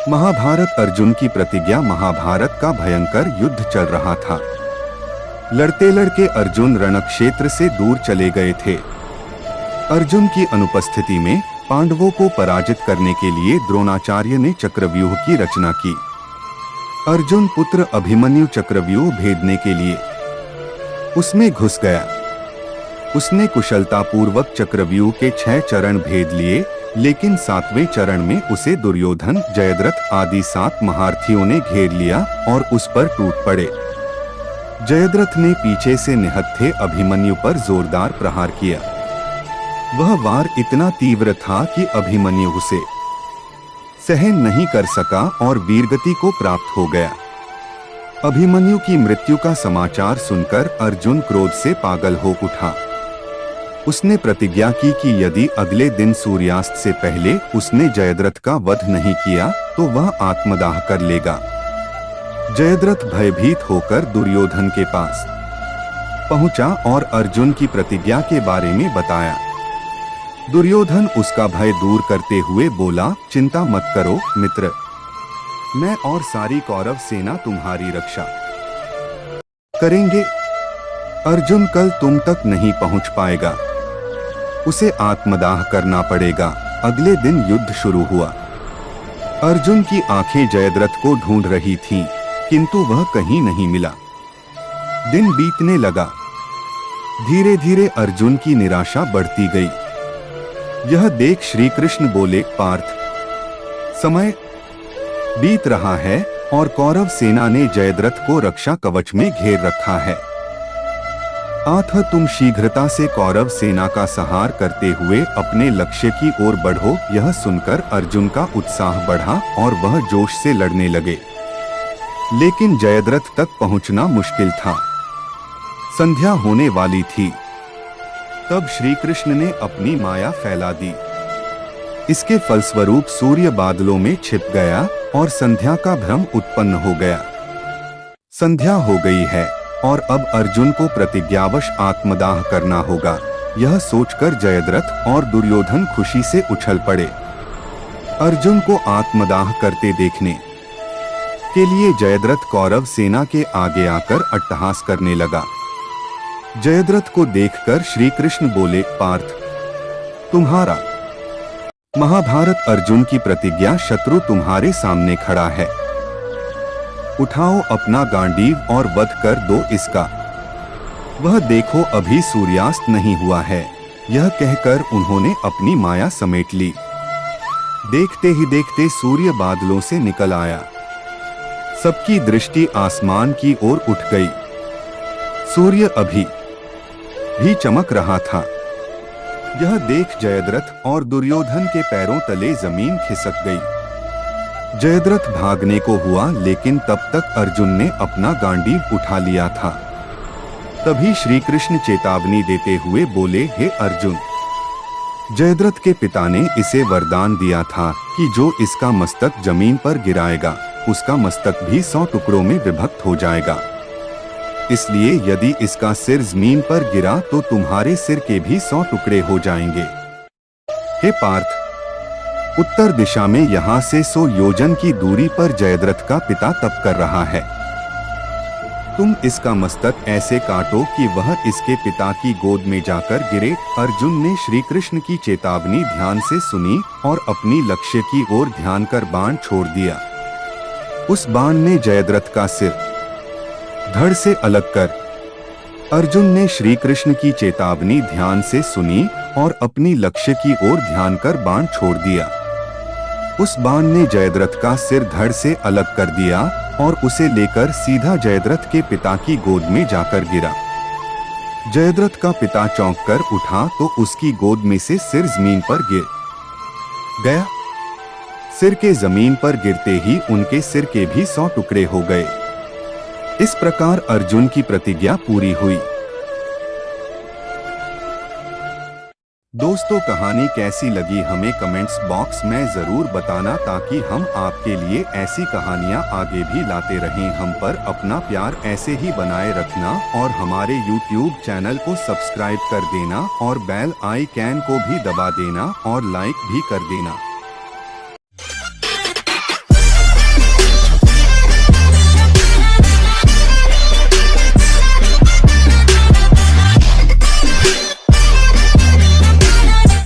महाभारत अर्जुन की प्रतिज्ञा। महाभारत का भयंकर युद्ध चल रहा था। लड़ते लड़के अर्जुन रणक्षेत्र से दूर चले गए थे। अर्जुन की अनुपस्थिति में पांडवों को पराजित करने के लिए द्रोणाचार्य ने चक्रव्यूह की रचना की। अर्जुन पुत्र अभिमन्यु चक्रव्यूह भेदने के लिए उसमें घुस गया। उसने कुशलतापूर्वक चक्रव्यूह के 6 चरण भेद लिए, लेकिन 7वें चरण में उसे दुर्योधन, जयद्रथ आदि 7 महारथियों ने घेर लिया और उस पर टूट पड़े। जयद्रथ ने पीछे से निहत्थे अभिमन्यु पर जोरदार प्रहार किया। वह वार इतना तीव्र था कि अभिमन्यु उसे सहन नहीं कर सका और वीरगति को प्राप्त हो गया। अभिमन्यु की मृत्यु का समाचार सुनकर अर्जुन क्रोध से पागल हो उठा। उसने प्रतिज्ञा की कि यदि अगले दिन सूर्यास्त से पहले उसने जयद्रथ का वध नहीं किया तो वह आत्मदाह कर लेगा। जयद्रथ भयभीत होकर दुर्योधन के पास पहुंचा और अर्जुन की प्रतिज्ञा के बारे में बताया। दुर्योधन उसका भय दूर करते हुए बोला, चिंता मत करो मित्र, मैं और सारी कौरव सेना तुम्हारी रक्षा करेंगे। अर्जुन कल तुम तक नहीं पहुंच पाएगा, उसे आत्मदाह करना पड़ेगा। अगले दिन युद्ध शुरू हुआ। अर्जुन की आंखें जयद्रथ को ढूंढ रही थीं, किंतु वह कहीं नहीं मिला। दिन बीतने लगा। धीरे धीरे अर्जुन की निराशा बढ़ती गई। यह देख श्री कृष्ण बोले, पार्थ, समय बीत रहा है और कौरव सेना ने जयद्रथ को रक्षा कवच में घेर रखा है। अतः तुम शीघ्रता से कौरव सेना का संहार करते हुए अपने लक्ष्य की ओर बढ़ो। यह सुनकर अर्जुन का उत्साह बढ़ा और वह जोश से लड़ने लगे, लेकिन जयद्रथ तक पहुंचना मुश्किल था। संध्या होने वाली थी। तब श्री कृष्ण ने अपनी माया फैला दी। इसके फलस्वरूप सूर्य बादलों में छिप गया और संध्या का भ्रम उत्पन्न हो गया। संध्या हो गई है और अब अर्जुन को प्रतिज्ञावश आत्मदाह करना होगा। यह सोचकर जयद्रथ और दुर्योधन खुशी से उछल पड़े। अर्जुन को आत्मदाह करते देखने के लिए जयद्रथ कौरव सेना के आगे आकर अट्टहास करने लगा। जयद्रथ को देखकर श्री कृष्ण बोले, पार्थ, तुम्हारा महाभारत अर्जुन की प्रतिज्ञा शत्रु तुम्हारे सामने खड़ा है। उठाओ अपना गांडीव और वध कर दो इसका। वह देखो अभी सूर्यास्त नहीं हुआ है। यह कहकर उन्होंने अपनी माया समेट ली। देखते ही देखते सूर्य बादलों से निकल आया। सबकी दृष्टि आसमान की ओर उठ गई। सूर्य अभी भी चमक रहा था। यह देख जयद्रथ और दुर्योधन के पैरों तले जमीन खिसक गई। जयद्रथ भागने को हुआ, लेकिन तब तक अर्जुन ने अपना गांडीव उठा लिया था। तभी श्री कृष्ण चेतावनी देते हुए बोले, हे अर्जुन, जयद्रथ के पिता ने इसे वरदान दिया था कि जो इसका मस्तक जमीन पर गिराएगा उसका मस्तक भी 100 टुकड़ों में विभक्त हो जाएगा। इसलिए यदि इसका सिर जमीन पर गिरा तो तुम्हारे सिर के भी 100 टुकड़े हो जाएंगे। हे पार्थ, उत्तर दिशा में यहाँ से 100 योजन की दूरी पर जयद्रथ का पिता तप कर रहा है। तुम इसका मस्तक ऐसे काटो कि वह इसके पिता की गोद में जाकर गिरे। अर्जुन ने श्री कृष्ण की चेतावनी ध्यान से सुनी और अपनी लक्ष्य की ओर ध्यान कर बाण छोड़ दिया। उस बाण ने जयद्रथ का सिर धड़ से अलग कर। अर्जुन ने श्री कृष्ण की चेतावनी ध्यान से सुनी और अपनी लक्ष्य की ओर ध्यान कर बाण छोड़ दिया। उस बाण ने जयद्रथ का सिर धड़ से अलग कर दिया और उसे लेकर सीधा जयद्रथ के पिता की गोद में जाकर गिरा। जयद्रथ का पिता चौंक कर उठा तो उसकी गोद में से सिर जमीन पर गिर गया। सिर के जमीन पर गिरते ही उनके सिर के भी 100 टुकड़े हो गए। इस प्रकार अर्जुन की प्रतिज्ञा पूरी हुई। दोस्तों, कहानी कैसी लगी हमें कमेंट्स बॉक्स में जरूर बताना, ताकि हम आपके लिए ऐसी कहानियां आगे भी लाते रहें। हम पर अपना प्यार ऐसे ही बनाए रखना और हमारे YouTube चैनल को सब्सक्राइब कर देना और बेल आइकन को भी दबा देना और लाइक भी कर देना।